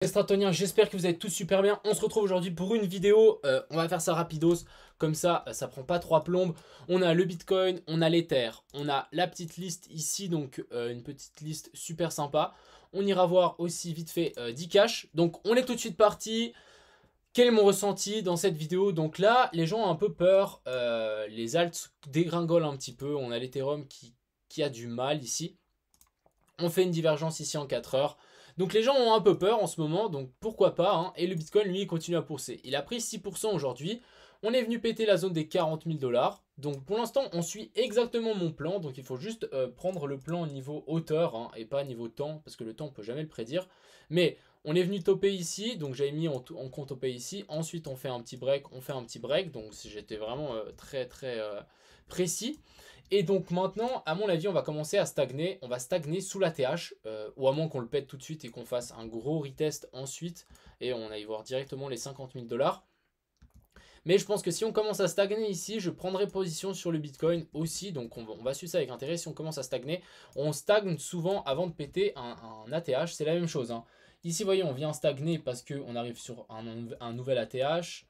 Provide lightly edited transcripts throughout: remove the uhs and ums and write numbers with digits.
Les Stratoniens, j'espère que vous êtes tous super bien. On se retrouve aujourd'hui pour une vidéo. On va faire ça rapidos. Comme ça prend pas trois plombes. On a le Bitcoin, on a l'Ether, on a la petite liste ici. Donc une petite liste super sympa. On ira voir aussi vite fait 10 cash. Donc on est tout de suite parti. Quel est mon ressenti dans cette vidéo? Donc là, les gens ont un peu peur. Les alts dégringolent un petit peu. On a l'Ethereum qui a du mal ici. On fait une divergence ici en 4 heures. Donc les gens ont un peu peur en ce moment, donc pourquoi pas, hein. Et le Bitcoin, lui, il continue à pousser. Il a pris 6% aujourd'hui. On est venu péter la zone des 40 000 dollars. Donc pour l'instant, on suit exactement mon plan. Donc il faut juste prendre le plan au niveau hauteur, hein, et pas niveau temps, parce que le temps, on peut jamais le prédire. Mais on est venu topper ici, donc j'avais mis en compte topper ici. Ensuite, on fait un petit break, on fait un petit break. Donc j'étais vraiment très précis. Et donc maintenant, à mon avis, on va commencer à stagner. On va stagner sous la TH, ou à moins qu'on le pète tout de suite et qu'on fasse un gros retest ensuite, et on aille voir directement les 50 000 dollars. Mais je pense que si on commence à stagner ici, je prendrai position sur le Bitcoin aussi. Donc on va suivre ça avec intérêt. Si on commence à stagner, on stagne souvent avant de péter un ATH. C'est la même chose, hein. Ici, vous voyez, on vient stagner parce qu'on arrive sur un nouvel ATH.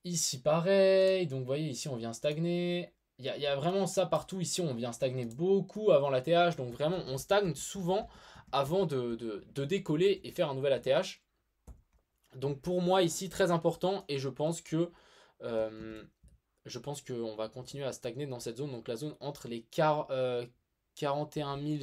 Ici, pareil. Donc, vous voyez, ici, on vient stagner. Il y a vraiment ça partout. Ici, on vient stagner beaucoup avant l'ATH. Donc, vraiment, on stagne souvent avant de décoller et faire un nouvel ATH. Donc, pour moi, ici, très important. Et euh, je pense qu'on va continuer à stagner dans cette zone. Donc, la zone entre les 41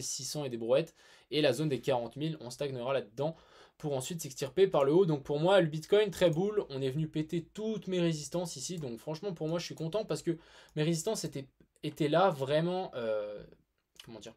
600 et des brouettes et la zone des 40 000. On stagnera là-dedans pour ensuite s'extirper par le haut. Donc pour moi, le Bitcoin, très bull. On est venu péter toutes mes résistances ici. Donc franchement, pour moi, je suis content parce que mes résistances étaient là vraiment... comment dire?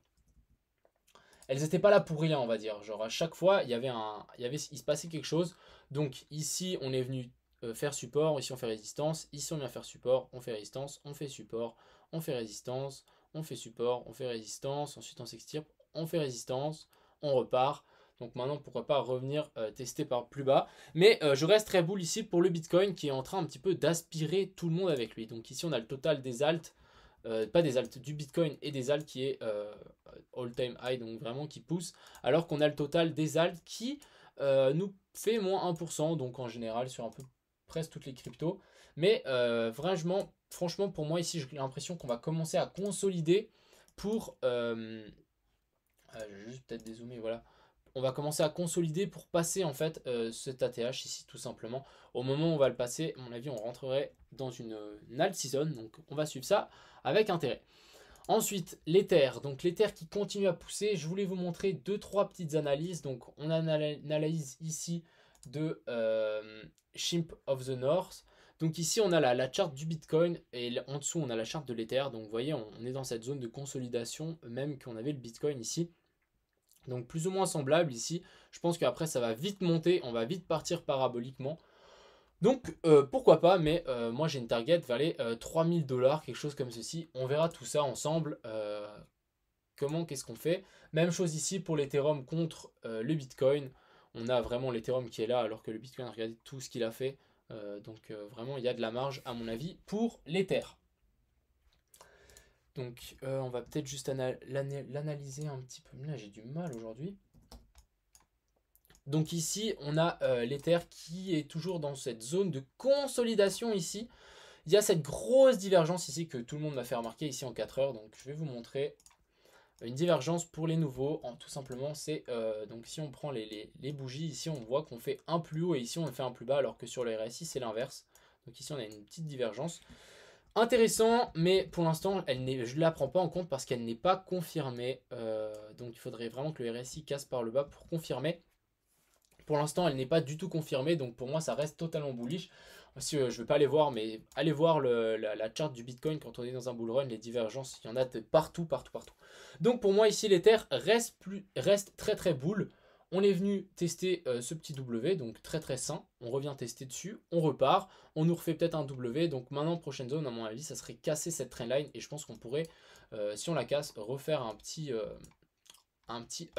Elles n'étaient pas là pour rien, on va dire. Genre à chaque fois, il se passait quelque chose. Donc ici, on est venu faire support. Ici, on fait résistance. Ici, on vient faire support. On fait résistance. On fait support. On fait résistance. On fait support. On fait résistance. Ensuite, on s'extirpe. On fait résistance. On repart. Donc maintenant, pourquoi pas revenir tester par plus bas. Mais je reste très bull ici pour le Bitcoin qui est en train un petit peu d'aspirer tout le monde avec lui. Donc ici, on a le total des alts. Pas des alts, du Bitcoin et des alts qui est all time high, donc vraiment qui pousse, alors qu'on a le total des alts qui nous fait moins 1%, donc en général sur un peu presque toutes les cryptos. Mais vraiment, franchement, pour moi ici, j'ai l'impression qu'on va commencer à consolider pour... je vais juste peut-être dézoomer, voilà. On va commencer à consolider pour passer en fait cet ATH ici tout simplement. Au moment où on va le passer, à mon avis, on rentrerait dans une alt season, donc on va suivre ça avec intérêt. Ensuite, l'Ether. Donc l'Ether qui continue à pousser. Je voulais vous montrer deux, trois petites analyses. Donc on a une analyse ici de Shimp of the North. Donc ici on a la charte du Bitcoin et en dessous on a la charte de l'Ether. Donc vous voyez, on est dans cette zone de consolidation, même qu'on avait le Bitcoin ici. Donc plus ou moins semblable ici. Je pense qu'après ça va vite monter, on va vite partir paraboliquement. Donc pourquoi pas, mais moi j'ai une target vers les 3000 dollars, quelque chose comme ceci. On verra tout ça ensemble. Qu'est-ce qu'on fait? Même chose ici pour l'Ethereum contre le Bitcoin. On a vraiment l'Ethereum qui est là alors que le Bitcoin, regardez tout ce qu'il a fait. Donc vraiment il y a de la marge à mon avis pour l'Ether. Donc on va peut-être juste l'analyser un petit peu. Là j'ai du mal aujourd'hui. Donc ici, on a l'Ether qui est toujours dans cette zone de consolidation ici. Il y a cette grosse divergence ici que tout le monde m'a fait remarquer ici en 4 heures. Donc je vais vous montrer une divergence pour les nouveaux. Tout simplement, c'est donc si on prend les bougies, ici on voit qu'on fait un plus haut et ici on fait un plus bas alors que sur le RSI c'est l'inverse. Donc ici on a une petite divergence. Intéressant, mais pour l'instant, je ne la prends pas en compte parce qu'elle n'est pas confirmée. Donc il faudrait vraiment que le RSI casse par le bas pour confirmer. Pour l'instant, elle n'est pas du tout confirmée, donc pour moi, ça reste totalement bullish. Si, je ne vais pas aller voir, mais allez voir la charte du Bitcoin quand on est dans un bull run, les divergences, il y en a de partout, partout, partout. Donc pour moi, ici, l'Ether reste très, très bull. On est venu tester ce petit W, donc très, très sain. On revient tester dessus, on repart, on nous refait peut-être un W. Donc maintenant, prochaine zone, à mon avis, ça serait casser cette trendline, et je pense qu'on pourrait, si on la casse, refaire un petit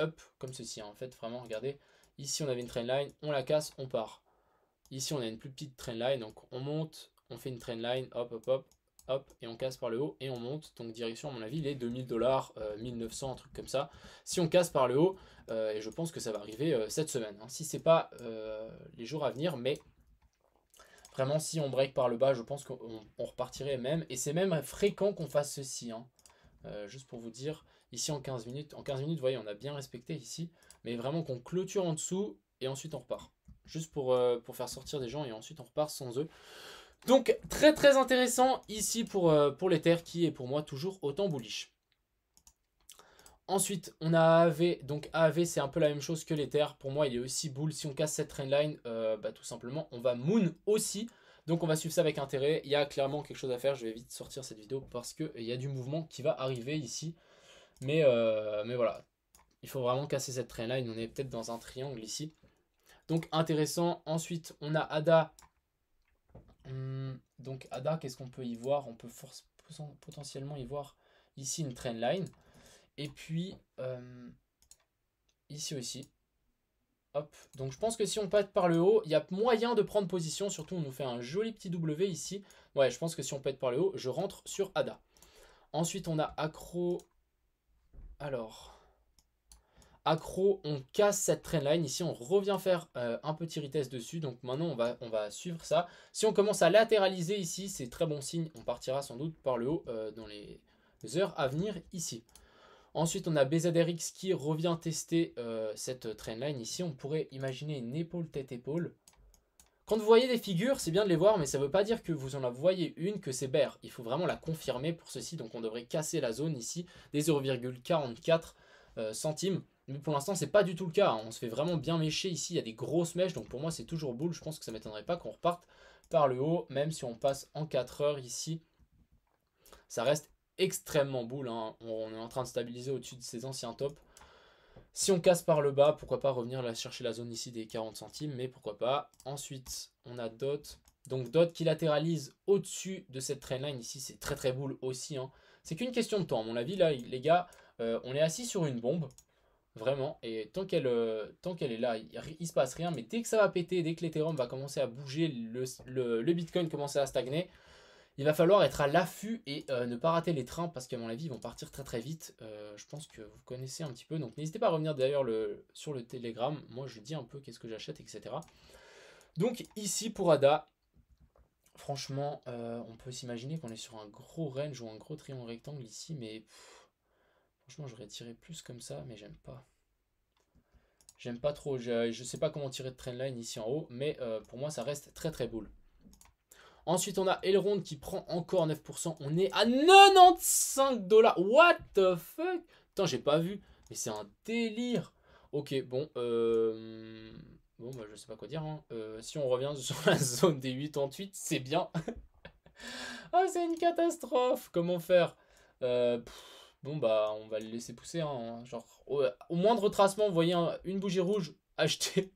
up comme ceci, hein. En fait, vraiment, regardez. Ici, on avait une trendline, on la casse, on part. Ici, on a une plus petite trendline, donc on monte, on fait une trendline, hop, hop, hop, hop, et on casse par le haut et on monte. Donc direction à mon avis les 2000 $, 1900, un truc comme ça. Si on casse par le haut, et je pense que ça va arriver cette semaine. Hein. Si c'est pas les jours à venir, mais vraiment si on break par le bas, je pense qu'on repartirait même. Et c'est même fréquent qu'on fasse ceci. Hein. Juste pour vous dire, ici en 15 minutes, vous voyez, on a bien respecté ici. Mais vraiment qu'on clôture en dessous et ensuite on repart. Juste pour faire sortir des gens et ensuite on repart sans eux. Donc très très intéressant ici pour l'Ether qui est pour moi toujours autant bullish. Ensuite on a AAV, donc AAV c'est un peu la même chose que l'Ether. Pour moi il est aussi bull, si on casse cette trendline, tout simplement on va moon aussi. Donc on va suivre ça avec intérêt, il y a clairement quelque chose à faire, je vais vite sortir cette vidéo parce qu'il y a du mouvement qui va arriver ici. Mais voilà, il faut vraiment casser cette trendline, on est peut-être dans un triangle ici. Donc intéressant, ensuite on a ADA. Donc ADA, qu'est-ce qu'on peut y voir? On peut potentiellement y voir ici une trendline. Et puis ici aussi. Hop. Donc je pense que si on pète par le haut, il y a moyen de prendre position. Surtout on nous fait un joli petit W ici. Ouais, je pense que si on pète par le haut, je rentre sur ADA. Ensuite on a Accro. Alors... Accro, on casse cette trendline. Ici, on revient faire un petit retest dessus. Donc maintenant, on va suivre ça. Si on commence à latéraliser ici, c'est très bon signe. On partira sans doute par le haut dans les heures à venir ici. Ensuite, on a BZRX qui revient tester cette trendline. Ici, on pourrait imaginer une épaule tête-épaule. Quand vous voyez des figures, c'est bien de les voir, mais ça ne veut pas dire que vous en voyez une, que c'est bear. Il faut vraiment la confirmer pour ceci. Donc on devrait casser la zone ici des 0,44 centimes. Mais pour l'instant, c'est pas du tout le cas. Hein. On se fait vraiment bien mécher ici. Il y a des grosses mèches. Donc pour moi, c'est toujours bull. Je pense que ça ne m'étonnerait pas qu'on reparte par le haut. Même si on passe en 4 heures ici. Ça reste extrêmement bull. Hein. On est en train de stabiliser au-dessus de ses anciens tops. Si on casse par le bas, pourquoi pas revenir là, chercher la zone ici des 40 centimes. Mais pourquoi pas. Ensuite, on a DOT. Donc DOT qui latéralise au-dessus de cette trendline. Ici, c'est très très bull aussi. Hein. C'est qu'une question de temps. À mon avis, là, les gars, on est assis sur une bombe. Vraiment, et tant qu'elle est là, il se passe rien. Mais dès que ça va péter, dès que l'Ethereum va commencer à bouger, le Bitcoin commencer à stagner, il va falloir être à l'affût et ne pas rater les trains parce qu'à mon avis, ils vont partir très très vite. Je pense que vous connaissez un petit peu. Donc n'hésitez pas à revenir d'ailleurs sur le Telegram. Moi, je dis un peu qu'est-ce que j'achète, etc. Donc ici pour ADA, franchement, on peut s'imaginer qu'on est sur un gros range ou un gros triangle rectangle ici, mais... Franchement, j'aurais tiré plus comme ça, mais j'aime pas. J'aime pas trop. Je sais pas comment tirer de trendline ici en haut, mais pour moi, ça reste très très bull. Ensuite, on a Elrond qui prend encore 9%. On est à 95 $. What the fuck? Putain, j'ai pas vu. Mais c'est un délire. Ok, bon. Bon, bah, je sais pas quoi dire. Hein. Si on revient sur la zone des 88, c'est bien. Ah, c'est une catastrophe. Comment faire Bon bah on va le laisser pousser hein. Genre au moindre retracement vous voyez une bougie rouge, achetez,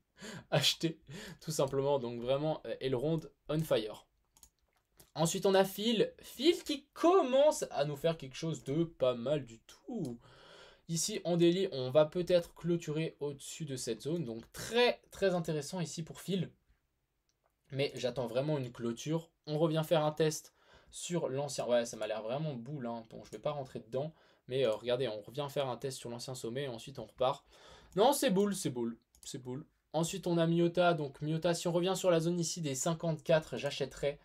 achetez tout simplement. Donc vraiment Elrond on fire. Ensuite on a Phil qui commence à nous faire quelque chose de pas mal du tout. Ici en daily on va peut-être clôturer au-dessus de cette zone. Donc très très intéressant ici pour Phil. Mais j'attends vraiment une clôture. On revient faire un test sur l'ancien. Ouais ça m'a l'air vraiment boule hein. Donc je vais pas rentrer dedans. Mais regardez, on revient faire un test sur l'ancien sommet et ensuite on repart. Non, c'est bull, c'est bull, c'est bull. Ensuite, on a Myota. Donc Myota, si on revient sur la zone ici des 54, j'achèterai.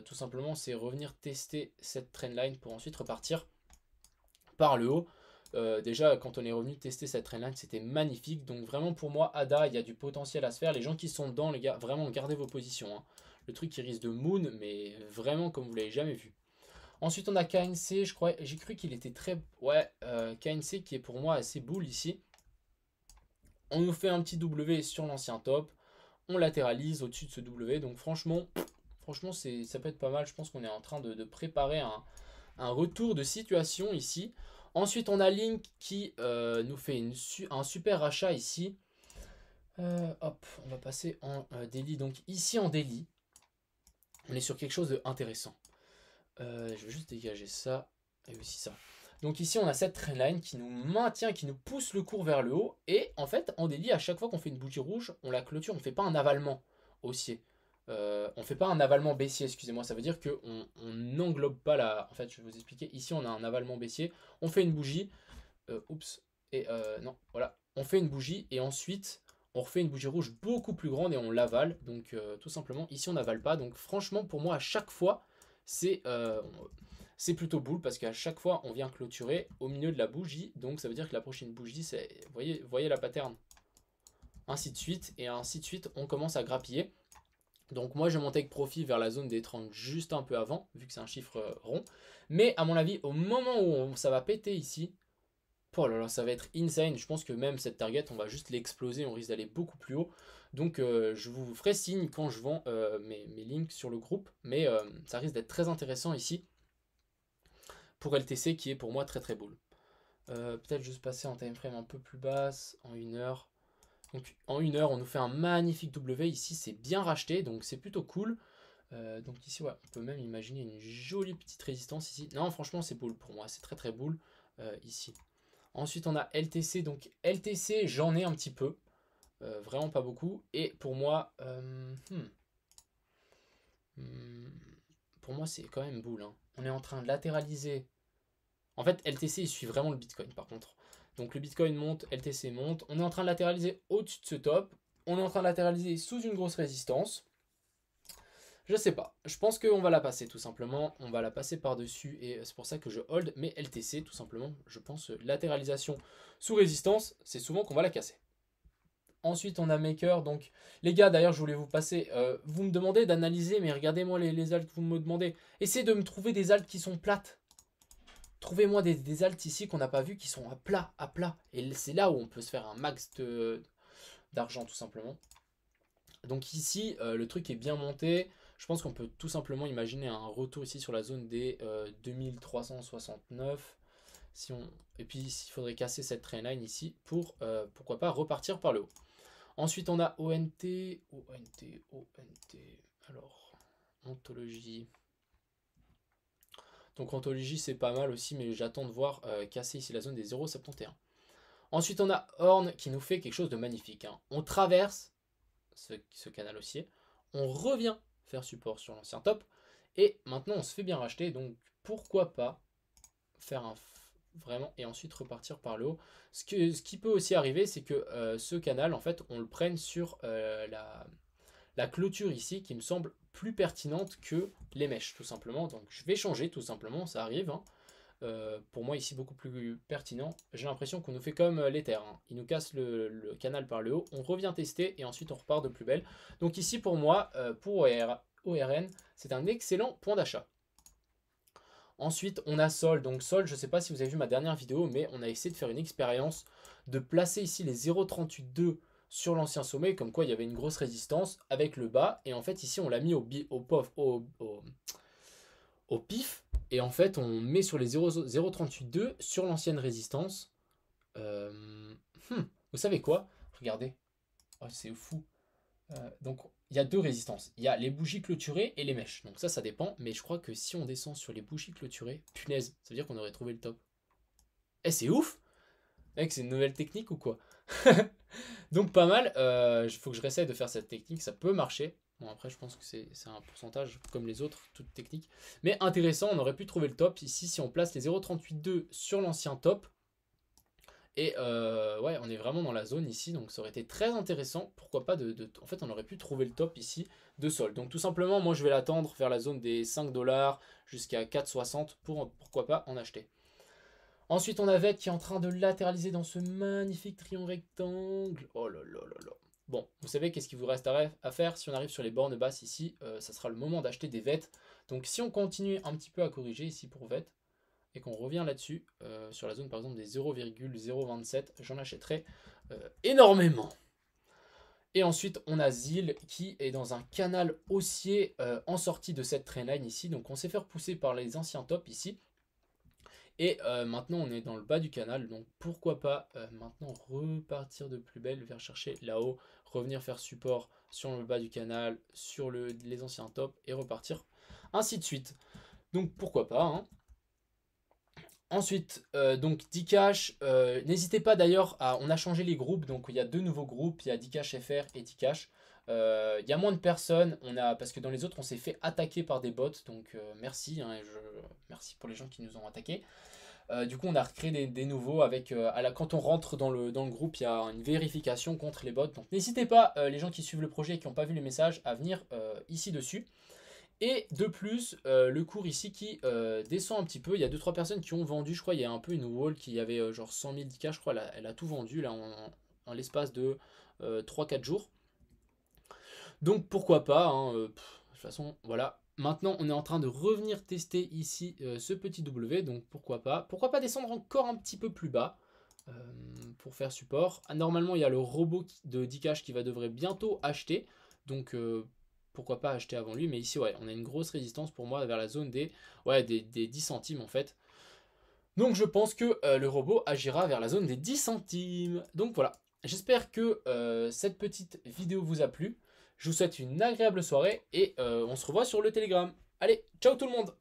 Tout simplement, c'est revenir tester cette trendline pour ensuite repartir par le haut. Déjà, quand on est revenu tester cette trendline, c'était magnifique. Donc vraiment, pour moi, ADA, il y a du potentiel à se faire. Les gens qui sont dedans, les gars, vraiment, gardez vos positions. Hein. Le truc qui risque de moon, mais vraiment comme vous l'avez jamais vu. Ensuite, on a KNC, je crois, j'ai cru qu'il était très... Ouais, KNC qui est pour moi assez bull ici. On nous fait un petit W sur l'ancien top. On latéralise au-dessus de ce W. Donc franchement ça peut être pas mal. Je pense qu'on est en train de préparer un retour de situation ici. Ensuite, on a Link qui nous fait un super achat ici. Hop, on va passer en daily. Donc ici en daily, on est sur quelque chose d'intéressant. Je vais juste dégager ça et aussi ça. Donc ici on a cette trendline qui nous maintient, qui nous pousse le cours vers le haut. Et en fait en daily à chaque fois qu'on fait une bougie rouge, on la clôture, on ne fait pas un avalement haussier. On fait pas un avalement baissier, excusez-moi, ça veut dire qu'on n'englobe pas la... En fait, je vais vous expliquer, ici on a un avalement baissier, on fait une bougie, oups, et non, voilà, on fait une bougie, et ensuite on refait une bougie rouge beaucoup plus grande et on l'avale, donc tout simplement, ici on n'avale pas, donc franchement pour moi à chaque fois, c'est plutôt boule, parce qu'à chaque fois on vient clôturer au milieu de la bougie, donc ça veut dire que la prochaine bougie, c'est, voyez la pattern, ainsi de suite, et ainsi de suite, on commence à grappiller. Donc moi je monte avec profit vers la zone des 30 juste un peu avant, vu que c'est un chiffre rond. Mais à mon avis, au moment où ça va péter ici, oh là là, ça va être insane. Je pense que même cette target, on va juste l'exploser, on risque d'aller beaucoup plus haut. Donc je vous ferai signe quand je vends mes links sur le groupe. Mais ça risque d'être très intéressant ici pour LTC qui est pour moi très très bull. Peut-être juste passer en time frame un peu plus basse, en 1 heure. Donc en 1 heure, on nous fait un magnifique W. Ici, c'est bien racheté, donc c'est plutôt cool. Donc ici, ouais, on peut même imaginer une jolie petite résistance ici. Non, franchement, c'est bull pour moi. C'est très très bull ici. Ensuite, on a LTC. Donc LTC, j'en ai un petit peu. Vraiment pas beaucoup. Et pour moi, pour moi, c'est quand même bull, hein. On est en train de latéraliser. En fait, LTC, il suit vraiment le Bitcoin, par contre. Donc le Bitcoin monte, LTC monte. On est en train de latéraliser au-dessus de ce top. On est en train de latéraliser sous une grosse résistance. Je sais pas. Je pense qu'on va la passer, tout simplement. On va la passer par-dessus et c'est pour ça que je hold. Mais LTC, tout simplement, je pense, latéralisation sous résistance, c'est souvent qu'on va la casser. Ensuite, on a Maker. Donc, les gars, d'ailleurs, je voulais vous passer. Vous me demandez d'analyser, mais regardez-moi les altes que vous me demandez. Essayez de me trouver des altes qui sont plates. Trouvez-moi des altes ici qu'on n'a pas vu qui sont à plat, à plat. Et c'est là où on peut se faire un max d'argent, tout simplement. Donc ici, le truc est bien monté. Je pense qu'on peut tout simplement imaginer un retour ici sur la zone des 2369. Et puis il faudrait casser cette trendline ici pour, pourquoi pas, repartir par le haut. Ensuite, on a ONT. Alors, ontologie. Donc ontologie, c'est pas mal aussi, mais j'attends de voir casser ici la zone des 0,71. Ensuite, on a Horn qui nous fait quelque chose de magnifique, hein. On traverse ce canal haussier, on revient faire support sur l'ancien top, et maintenant on se fait bien racheter, donc pourquoi pas faire un vraiment et ensuite repartir par le haut. Ce qui peut aussi arriver, c'est que ce canal, en fait, on le prenne sur la clôture ici, qui me semble plus pertinente que les mèches, tout simplement. Donc je vais changer, tout simplement, ça arrive, hein. Pour moi ici beaucoup plus pertinent. J'ai l'impression qu'on nous fait comme l'Ether, hein. Il nous casse le canal par le haut, on revient tester et ensuite on repart de plus belle. Donc ici pour moi, pour ORN, c'est un excellent point d'achat. Ensuite on a Sol. Donc Sol, je ne sais pas si vous avez vu ma dernière vidéo, mais on a essayé de faire une expérience de placer ici les 0,382 sur l'ancien sommet, comme quoi il y avait une grosse résistance avec le bas. Et en fait ici on l'a mis au pif, et en fait on met sur les 0,382 sur l'ancienne résistance. Vous savez quoi? Regardez, oh, c'est fou. Donc il y a deux résistances, il y a les bougies clôturées et les mèches, donc ça dépend, mais je crois que si on descend sur les bougies clôturées, punaise, ça veut dire qu'on aurait trouvé le top. Eh, c'est ouf, mec, c'est une nouvelle technique ou quoi? Donc pas mal, il faut que je réessaye de faire cette technique, ça peut marcher. Bon, après je pense que c'est un pourcentage comme les autres, toutes techniques. Mais intéressant, on aurait pu trouver le top ici si on place les 0,382 sur l'ancien top. Et ouais, on est vraiment dans la zone ici, donc ça aurait été très intéressant. Pourquoi pas en fait, on aurait pu trouver le top ici de sol. Donc tout simplement, moi je vais l'attendre vers la zone des 5 $ jusqu'à 4,60 pour pourquoi pas en acheter. Ensuite, on a VET qui est en train de latéraliser dans ce magnifique triangle rectangle. Oh là là là là. Bon, vous savez qu'est-ce qu'il vous reste à faire? Si on arrive sur les bornes basses ici, ça sera le moment d'acheter des VET. Donc si on continue un petit peu à corriger ici pour VET, et qu'on revient là-dessus, sur la zone par exemple des 0,027, j'en achèterai énormément. Et ensuite, on a ZIL qui est dans un canal haussier en sortie de cette trendline ici. Donc on s'est fait repousser par les anciens tops ici. Et maintenant, on est dans le bas du canal. Donc pourquoi pas maintenant repartir de plus belle vers chercher là-haut, revenir faire support sur le bas du canal, sur les anciens tops et repartir ainsi de suite. Donc pourquoi pas, hein. Ensuite, donc Dcash, n'hésitez pas d'ailleurs à... On a changé les groupes, donc il y a 2 nouveaux groupes, il y a Dcash FR et Dcash. Il y a moins de personnes, parce que dans les autres on s'est fait attaquer par des bots, donc merci, hein, merci pour les gens qui nous ont attaqués. Du coup on a recréé des nouveaux avec, quand on rentre dans le groupe, il y a une vérification contre les bots. Donc n'hésitez pas, les gens qui suivent le projet et qui n'ont pas vu les messages, à venir ici dessus. Et de plus, le cours ici qui descend un petit peu. Il y a 2-3 personnes qui ont vendu, je crois. Il y a un peu une wall qui avait genre 100 000 10K, je crois. Elle a tout vendu là en l'espace de 3-4 jours. Donc pourquoi pas, hein, de toute façon, voilà. Maintenant, on est en train de revenir tester ici ce petit W. Donc pourquoi pas. Pourquoi pas descendre encore un petit peu plus bas euh, pour faire support. Ah, normalement, il y a le robot de Dcash qui devrait bientôt acheter. Donc pourquoi pas acheter avant lui. Mais ici, ouais, on a une grosse résistance pour moi vers la zone des 10 centimes en fait. Donc je pense que le robot agira vers la zone des 10 centimes. Donc voilà, j'espère que cette petite vidéo vous a plu. Je vous souhaite une agréable soirée et on se revoit sur le Telegram. Allez, ciao tout le monde!